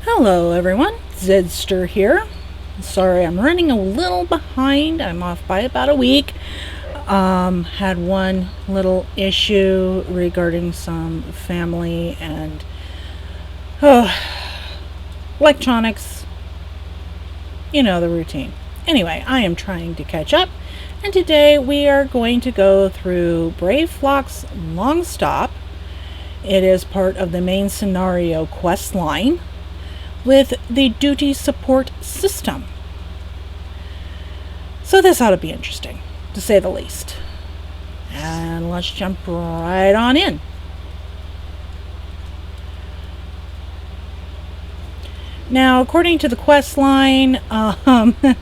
Hello everyone, Zedster here. Sorry, I'm running a little behind. I'm off by about a week. Had one little issue regarding some family and electronics. You know the routine. Anyway, I am trying to catch up, and today we are going to go through Brayflaux Longstop. It is part of the main scenario quest line with the duty support system. So this ought to be interesting, to say the least. And let's jump right on in. Now, according to the quest line, the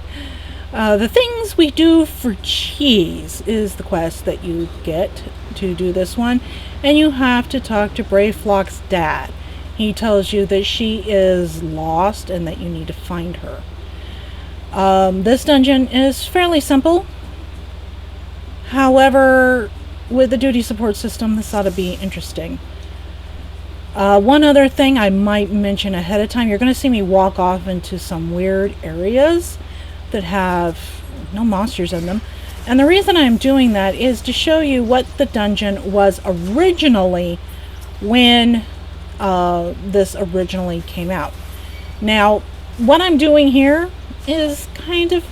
things we do for cheese is the quest that you get to do this one. And you have to talk to Brayflaux's dad. He tells you that she is lost and that you need to find her. This dungeon is fairly simple. However, with the duty support system, this ought to be interesting. One other thing I might mention ahead of time, you're going to see me walk off into some weird areas that have no monsters in them. And the reason I'm doing that is to show you what the dungeon was originally when this originally came out. Now, what I'm doing here is kind of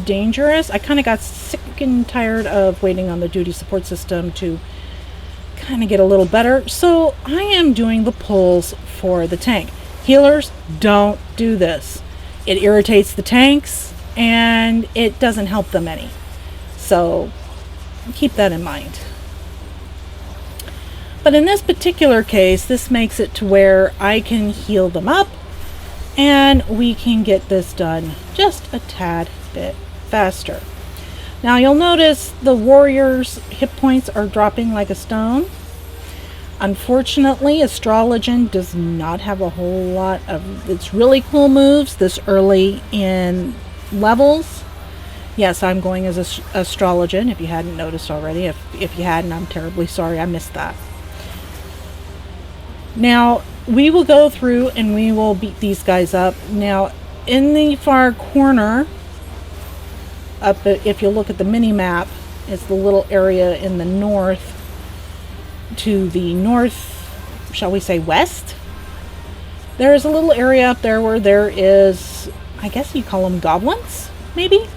dangerous. I kind of got sick and tired of waiting on the duty support system to kind of get a little better, so I am doing the pulls for the tank. Healers don't do this. It irritates the tanks and it doesn't help them any. So keep that in mind. But in this particular case, this makes it to where I can heal them up and we can get this done just a tad bit faster. Now you'll notice the warrior's hit points are dropping like a stone. Unfortunately, Astrologian does not have a whole lot of its really cool moves this early in levels. Yes, I'm going as Astrologian, if you hadn't noticed already. If you hadn't, I'm terribly sorry, I missed that. Now, we will go through and we will beat these guys up. Now, in the far corner, if you look at the mini-map, it's the little area in the north, to the north, shall we say west? There is a little area up there where there is, I guess you call them goblins, maybe?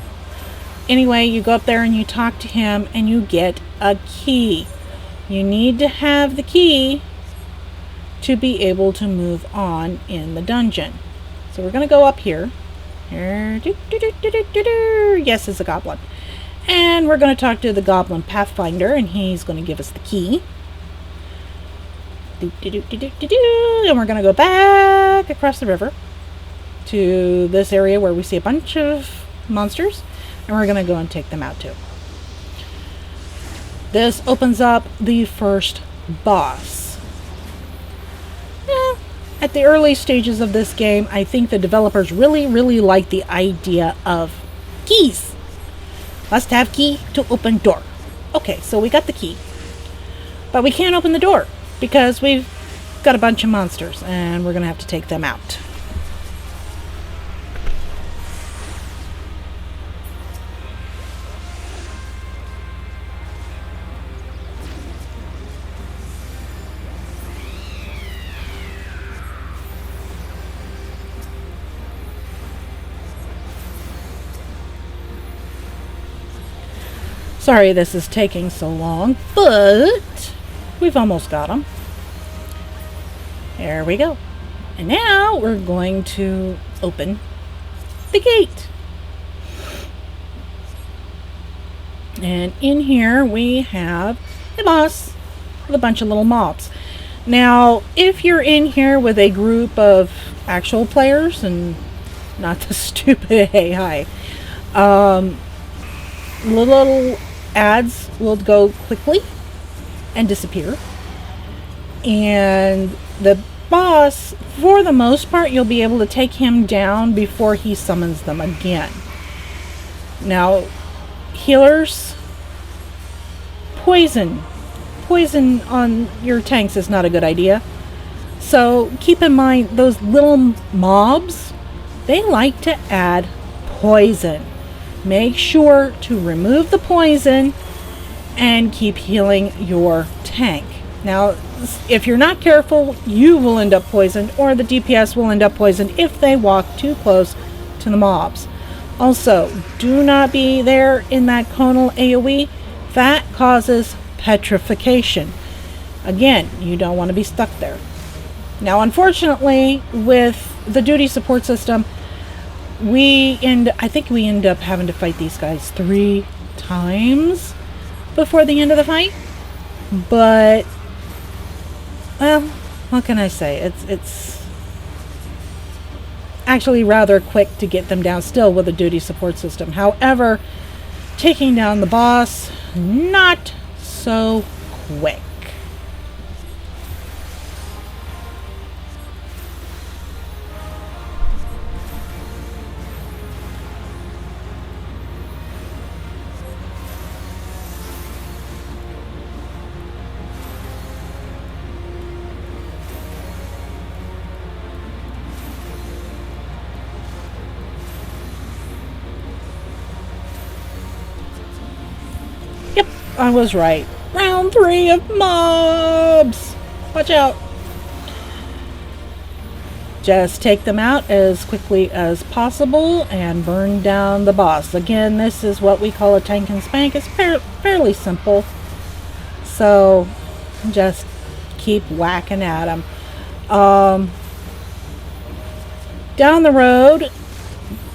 Anyway, you go up there and you talk to him and you get a key. You need to have the key to be able to move on in the dungeon. So we're going to go up here. Yes, it's a goblin. And we're going to talk to the goblin pathfinder and he's going to give us the key. And we're going to go back across the river to this area where we see a bunch of monsters and we're going to go and take them out too. This opens up the first boss. At the early stages of this game, I think the developers really like the idea of keys. Must have key to open door. Okay, so we got the key. But we can't open the door because we've got a bunch of monsters and we're going to have to take them out. Sorry this is taking so long, but we've almost got them. There we go. And now we're going to open the gate. And in here we have a boss with a bunch of little mobs. Now, if you're in here with a group of actual players and not the stupid AI, little ads will go quickly and disappear. And the boss, for the most part, you'll be able to take him down before he summons them again. Now, healers, poison on your tanks is not a good idea. So keep in mind, those little mobs, they like to add poison. Make sure to remove the poison and keep healing your tank. Now, if you're not careful, you will end up poisoned, or the DPS will end up poisoned if they walk too close to the mobs. Also, do not be there in that conal AoE. That causes petrification. Again, you don't want to be stuck there. Now, unfortunately, with the duty support system, I think we end up having to fight these guys 3 times before the end of the fight. But, well, what can I say? It's actually rather quick to get them down still with a duty support system. However, taking down the boss, not so quick. Yep, I was right. Round 3 of mobs! Watch out! Just take them out as quickly as possible and burn down the boss. Again, this is what we call a tank and spank. It's fairly simple. So, just keep whacking at them. Down the road,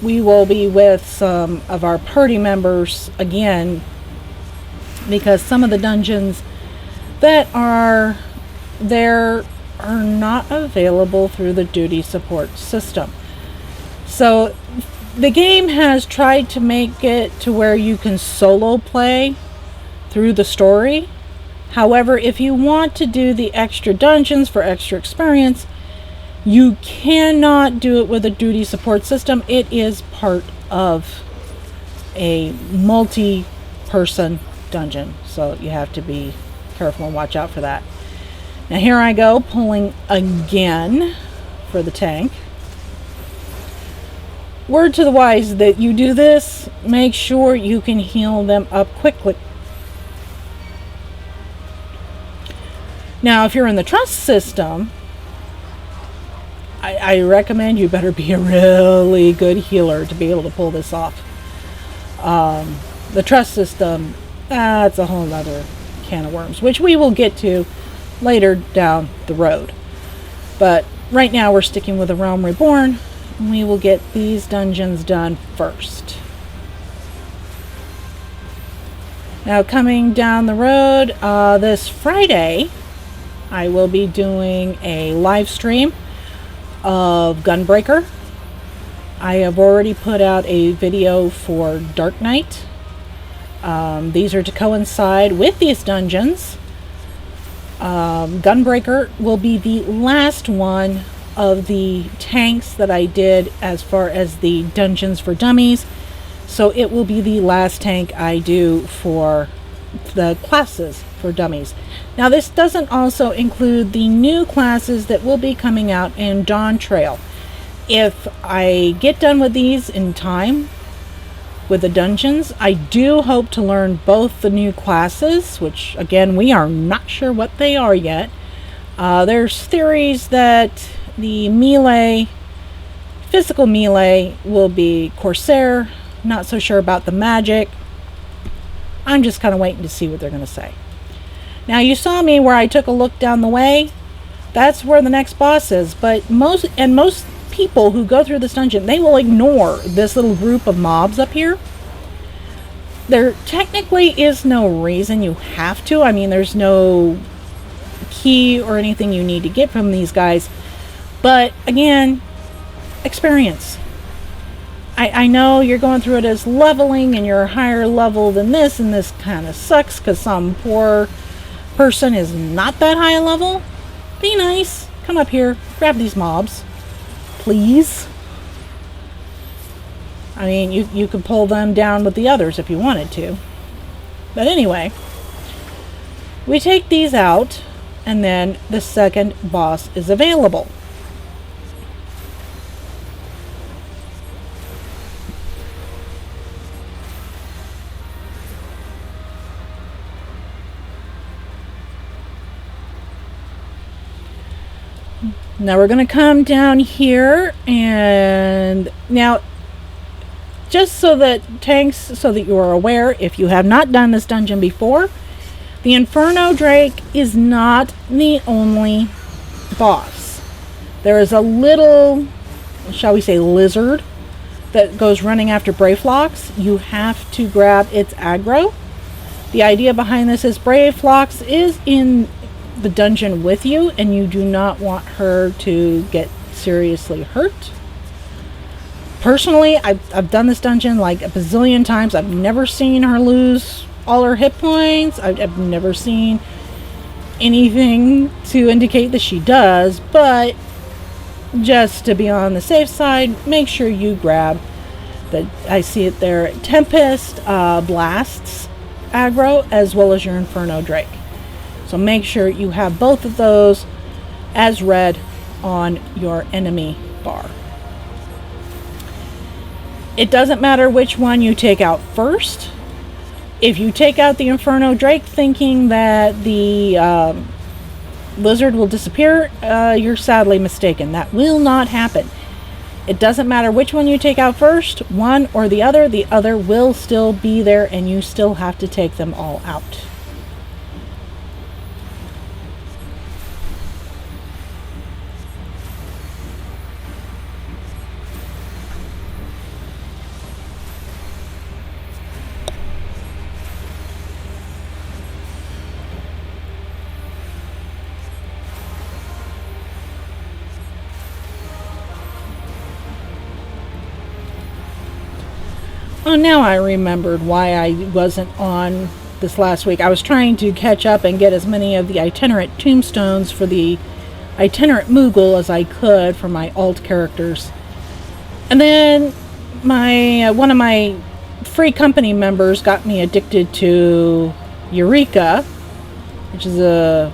we will be with some of our party members again, because some of the dungeons that are there are not available through the duty support system. So the game has tried to make it to where you can solo play through the story. However, if you want to do the extra dungeons for extra experience, you cannot do it with a duty support system. It is part of a multi-person dungeon, so you have to be careful and watch out for that. Now here I go, pulling again for the tank. Word to the wise that you do this, make sure you can heal them up quickly. Now if you're in the trust system, I recommend you better be a really good healer to be able to pull this off. The trust system, that's a whole other can of worms, which we will get to later down the road. But right now we're sticking with the Realm Reborn, and we will get these dungeons done first. Now coming down the road, this Friday, I will be doing a live stream of Gunbreaker. I have already put out a video for Dark Knight. These are to coincide with these dungeons. Gunbreaker will be the last one of the tanks that I did as far as the dungeons for dummies. So it will be the last tank I do for the classes for dummies. Now this doesn't also include the new classes that will be coming out in Dawn Trail. If I get done with these in time with the dungeons, I do hope to learn both the new classes, which again we are not sure what they are yet. There's theories that the melee, physical melee, will be Corsair. Not so sure about the magic. I'm just kind of waiting to see what they're going to say. Now you saw me where I took a look down the way. That's where the next boss is. But most people who go through this dungeon, they will ignore this little group of mobs up here. There technically is no reason you have to. I mean, there's no key or anything you need to get from these guys. But again, experience. I know you're going through it as leveling and you're a higher level than this, and this kind of sucks because some poor person is not that high a level. Be nice. Come up here. Grab these mobs. Please. I mean, you could pull them down with the others if you wanted to. But anyway, we take these out, and then the second boss is available. Now we're going to come down here, and now just so that you are aware, if you have not done this dungeon before, the Inferno Drake is not the only boss. There is a little, shall we say, lizard that goes running after Brayflaux. You have to grab its aggro. The idea behind this is Brayflaux is in the dungeon with you, and you do not want her to get seriously hurt. Personally, I've done this dungeon like a bazillion times. I've never seen her lose all her hit points. I've never seen anything to indicate that she does, but just to be on the safe side, make sure you grab the, I see it there, Tempest Blasts aggro, as well as your Inferno Drake. So make sure you have both of those as red on your enemy bar. It doesn't matter which one you take out first. If you take out the Inferno Drake thinking that the lizard will disappear, you're sadly mistaken. That will not happen. It doesn't matter which one you take out first, one or the other will still be there, and you still have to take them all out. Oh, now I remembered why I wasn't on this last week. I was trying to catch up and get as many of the itinerant tombstones for the itinerant Moogle as I could for my alt characters. And then one of my free company members got me addicted to Eureka, which is a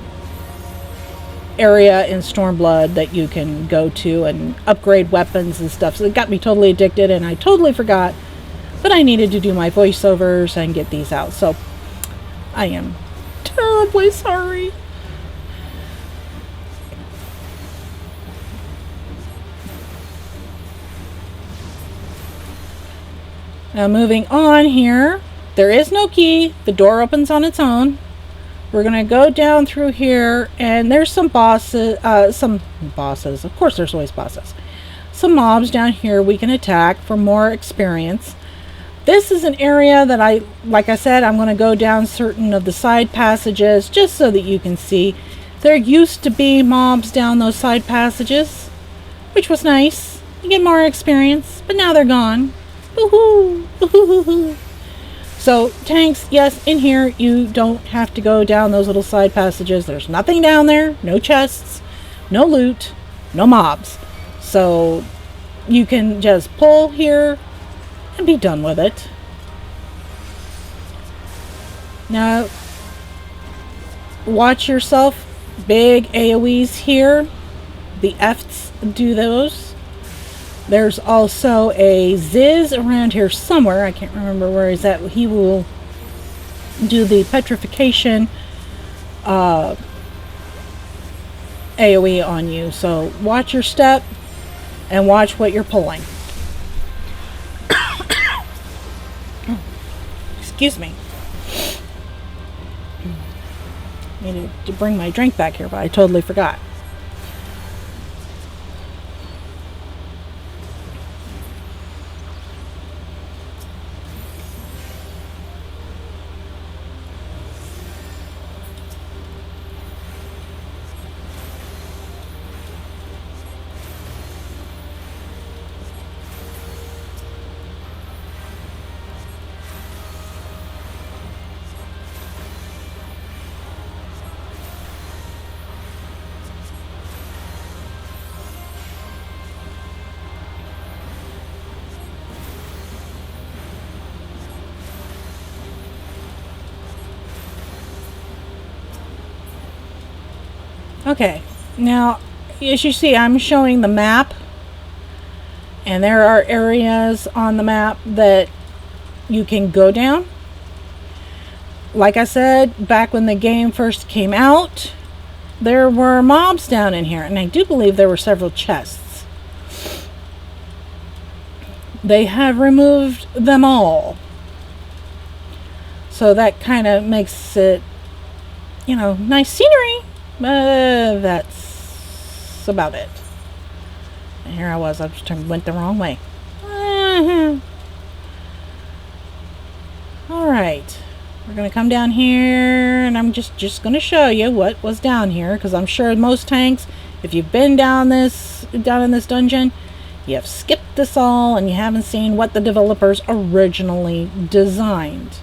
area in Stormblood that you can go to and upgrade weapons and stuff. So it got me totally addicted, and I totally forgot. But I needed to do my voiceovers and get these out. So I am terribly sorry. Now moving on here. There is no key. The door opens on its own. We're going to go down through here, and there's some bosses. Of course there's always bosses. Some mobs down here we can attack for more experience. This is an area that like I said, I'm going to go down certain of the side passages just so that you can see. There used to be mobs down those side passages, which was nice. You get more experience, but now they're gone. Woohoo! Woohoo! So tanks, yes, in here you don't have to go down those little side passages. There's nothing down there, no chests, no loot, no mobs. So you can just pull here and be done with it. Now, watch yourself. Big AoEs here. The F's do those. There's also a Ziz around here somewhere. I can't remember where he's at. He will do the petrification AoE on you. So watch your step and watch what you're pulling. Excuse me. I needed to bring my drink back here, but I totally forgot. Okay, now as you see, I'm showing the map, and there are areas on the map that you can go down. Like I said, back when the game first came out, there were mobs down in here, and I do believe there were several chests. They have removed them all, so that kind of makes it, you know, nice scenery. That's about it. And here I was. I just went the wrong way. All right. We're going to come down here, and I'm just going to show you what was down here, because I'm sure most tanks, if you've been down in this dungeon, you have skipped this all, and you haven't seen what the developers originally designed.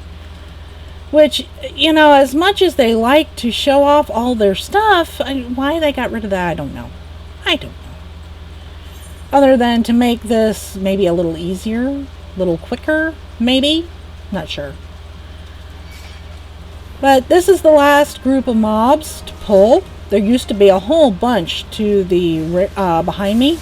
Which, you know, as much as they like to show off all their stuff, why they got rid of that, I don't know. I don't know. Other than to make this maybe a little easier, a little quicker, maybe. Not sure. But this is the last group of mobs to pull. There used to be a whole bunch to the behind me.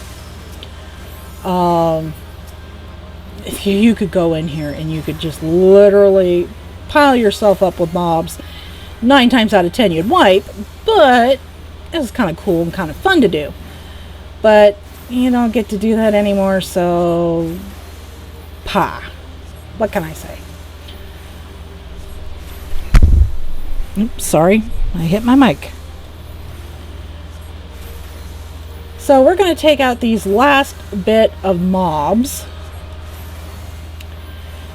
You could go in here and you could just literally pile yourself up with mobs. 9 times out of 10 you'd wipe, but it was kind of cool and kind of fun to do. But you don't get to do that anymore, so what can I say? Oops, sorry, I hit my mic. So we're going to take out these last bit of mobs.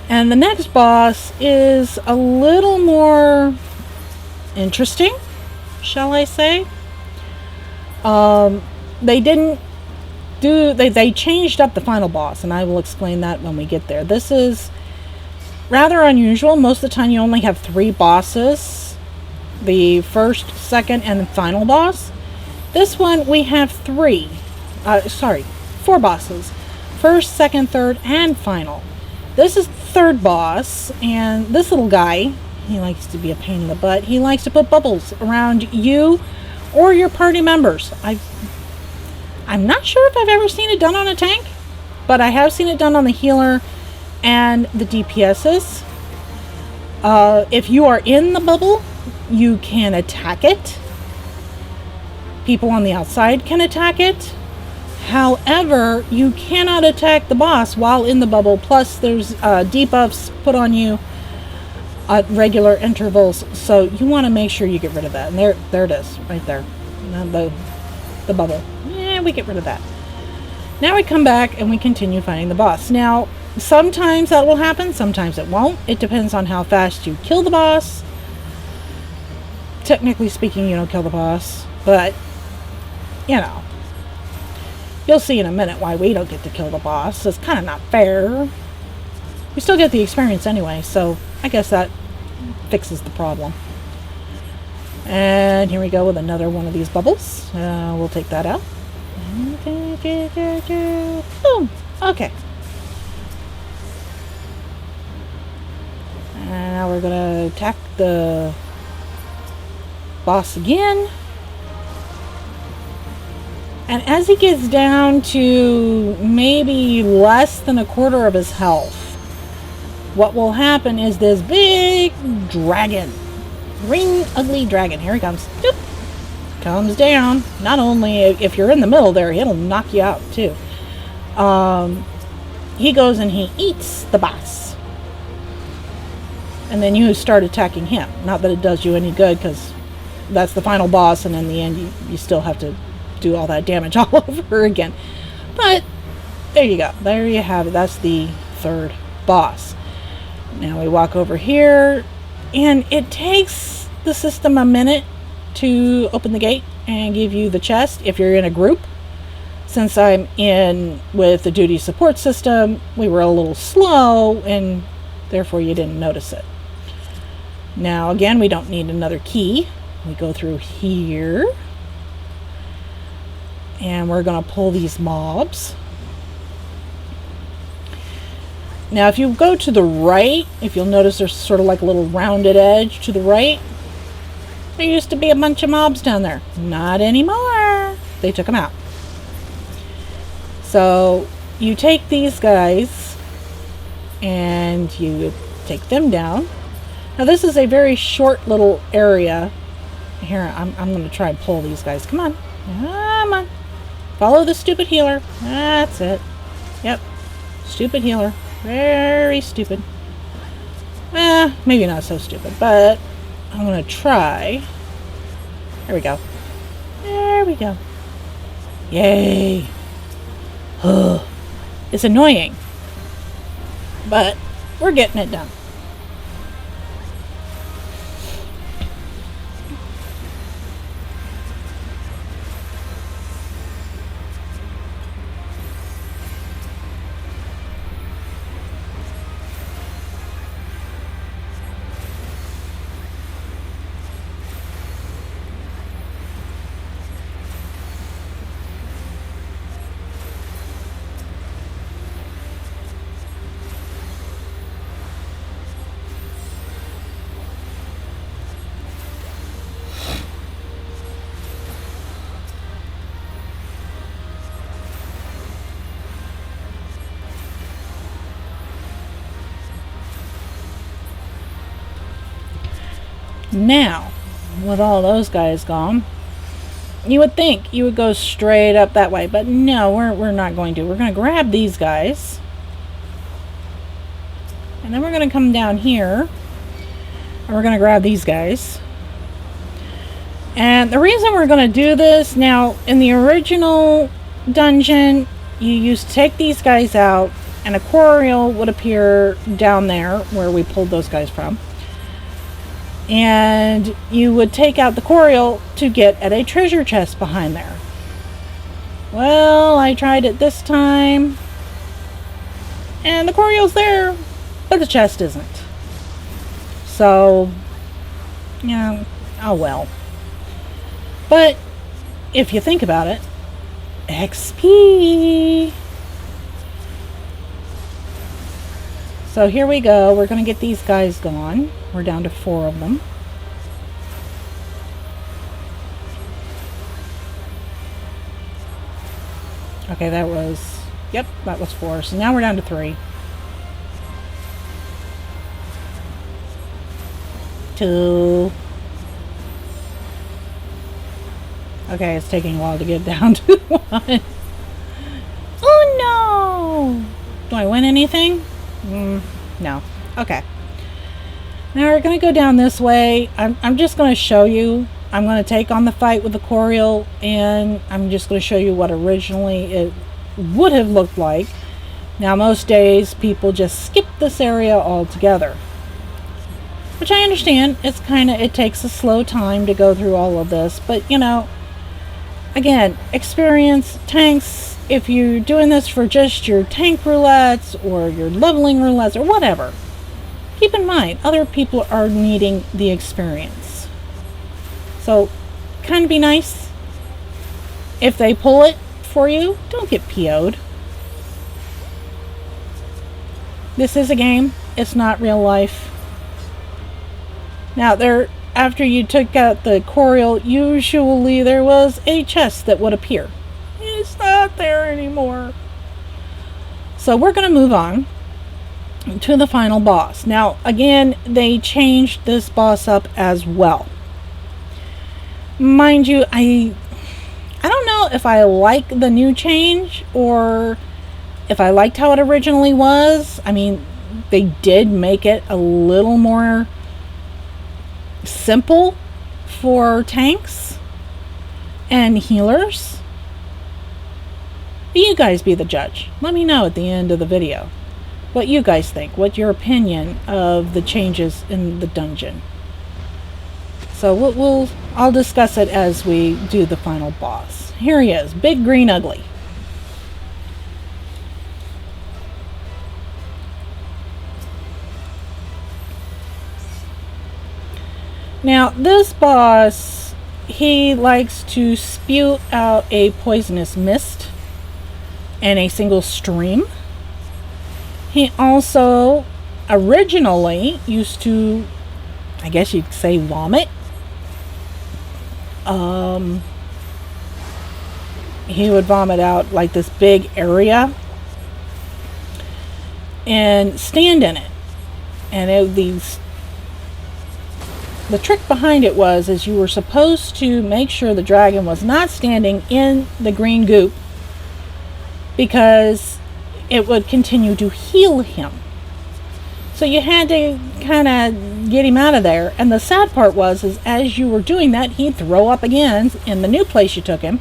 And the next boss is a little more interesting, shall I say. They changed up the final boss, and I will explain that when we get there. This is rather unusual. Most of the time you only have 3 bosses. The first, second, and the final boss. This one we have 4 bosses. First, second, third, and final. This is the 3rd boss, and this little guy, he likes to be a pain in the butt. He likes to put bubbles around you or your party members. I'm not sure if I've ever seen it done on a tank, but I have seen it done on the healer and the DPSs. If you are in the bubble, you can attack it. People on the outside can attack it. However, you cannot attack the boss while in the bubble. Plus, there's debuffs put on you at regular intervals. So you want to make sure you get rid of that. And there it is, right there. The bubble. Yeah, we get rid of that. Now we come back and we continue fighting the boss. Now, sometimes that will happen. Sometimes it won't. It depends on how fast you kill the boss. Technically speaking, you don't kill the boss. But, you know. You'll see in a minute why we don't get to kill the boss. It's kind of not fair. We still get the experience anyway, so I guess that fixes the problem. And here we go with another one of these bubbles. We'll take that out. Boom! Okay. And now we're going to attack the boss again. And as he gets down to maybe less than a quarter of his health, what will happen is this big dragon, green ugly dragon, here he comes, doop, comes down. Not only if you're in the middle there, it'll knock you out too. He goes and he eats the boss. And then you start attacking him. Not that it does you any good, because that's the final boss, and in the end you still have to do all that damage all over again. But there you go. There you have it. That's the 3rd boss. Now we walk over here, and it takes the system a minute to open the gate and give you the chest if you're in a group. Since I'm in with the duty support system, we were a little slow, and therefore you didn't notice it. Now again, we don't need another key. We go through here. And we're going to pull these mobs. Now, if you go to the right, if you'll notice there's sort of like a little rounded edge to the right. There used to be a bunch of mobs down there. Not anymore. They took them out. So you take these guys and you take them down. Now this is a very short little area. Here, I'm going to try and pull these guys. Come on. Come on. Follow the stupid healer. That's it. Yep. Stupid healer. Very stupid. Maybe not so stupid, but I'm going to try. There we go. There we go. Yay. Ugh. It's annoying, but we're getting it done. Now, with all those guys gone, you would think you would go straight up that way, but no, we're not going to. We're going to grab these guys, and then we're going to come down here, and we're going to grab these guys. And the reason we're going to do this, now, in the original dungeon, you used to take these guys out, and a Coriol would appear down there, where we pulled those guys from. And you would take out the Coriol to get at a treasure chest behind there. Well, I tried it this time, and the Coriol's there, but the chest isn't. So, yeah, oh well. But if you think about it, XP. So here we go. We're going to get these guys gone. We're down to 4 of them. Okay, that was... Yep, that was 4. So now we're down to 3. 2. Okay, it's taking a while to get down to 1. Oh no! Do I win anything? No. Okay. Now we're going to go down this way. I'm just going to show you. I'm going to take on the fight with the Coriol, and I'm just going to show you what originally it would have looked like. Now most days people just skip this area altogether, which I understand. It takes a slow time to go through all of this, but you know, again, experience tanks. If you're doing this for just your tank roulettes or your leveling roulettes or whatever, keep in mind other people are needing the experience. So kind of be nice. If they pull it for you, don't get PO'd. This is a game. It's not real life. Now, after you took out the Coriol, usually there was a chest that would appear. It's not there anymore. So we're going to move on to the final boss. Now, again, they changed this boss up as well. Mind you, I don't know if I like the new change or if I liked how it originally was. I mean, they did make it a little more simple for tanks and healers. You guys be the judge. Let me know at the end of the video what you guys think, what your opinion of the changes in the dungeon. So I'll discuss it as we do the final boss. Here he is, Big Green Ugly. Now this boss, he likes to spew out a poisonous mist and a single stream. He also originally used to, I guess you'd say, vomit. He would vomit out like this big area and stand in it. And the trick behind it is you were supposed to make sure the dragon was not standing in the green goop, because it would continue to heal him. So you had to kind of get him out of there. And the sad part is as you were doing that, he'd throw up again in the new place you took him,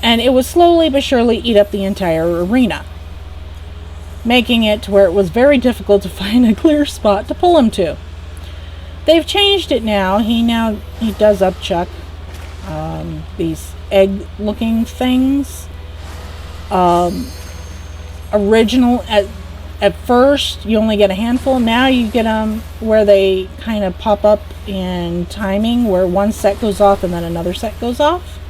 and it would slowly but surely eat up the entire arena, making it to where it was very difficult to find a clear spot to pull him to. They've changed it now. He does upchuck these egg-looking things. Original at first you only get a handful. Now you get them where they kind of pop up in timing, where one set goes off and then another set goes off.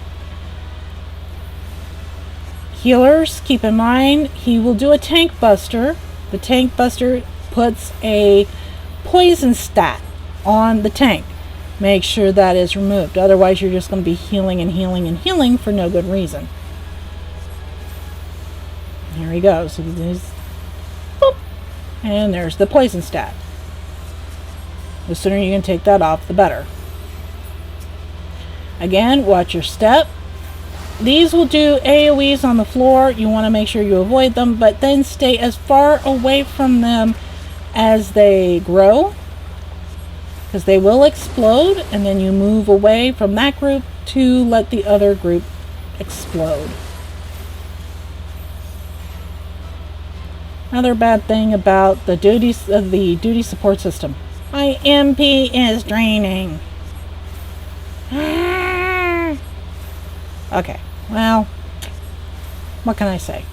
Healers, keep in mind, he will do a tank buster. The tank buster puts a poison stat on the tank. Make sure that is removed. Otherwise, you're just going to be healing and healing and healing for no good reason. There he goes. Boop. And there's the poison stat. The sooner you can take that off, the better. Again, watch your step. These will do AoEs on the floor. You want to make sure you avoid them, but then stay as far away from them as they grow, because they will explode, and then you move away from that group to let the other group explode. Another bad thing about the duty support system. My MP is draining. Okay, well, what can I say?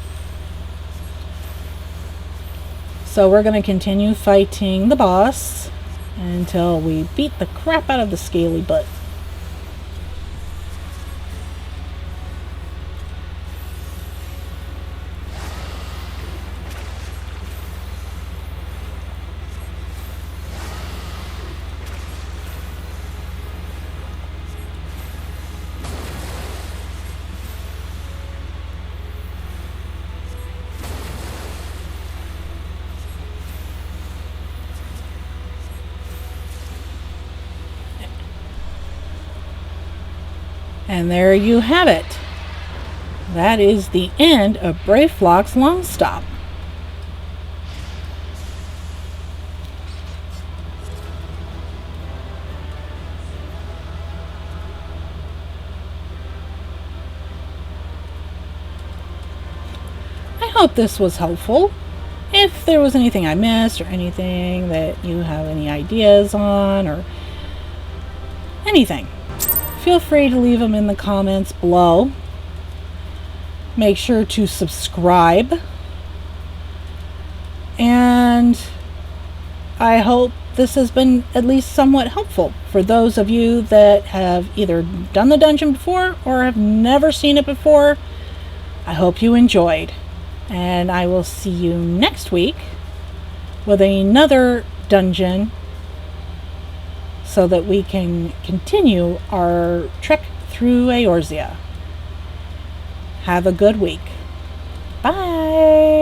So we're going to continue fighting the boss until we beat the crap out of the scaly butt. And there you have it. That is the end of Brayflaux Longstop. I hope this was helpful. If there was anything I missed or anything that you have any ideas on or anything, feel free to leave them in the comments below. Make sure to subscribe. And I hope this has been at least somewhat helpful for those of you that have either done the dungeon before or have never seen it before. I hope you enjoyed. And I will see you next week with another dungeon, so that we can continue our trek through Eorzea. Have a good week. Bye!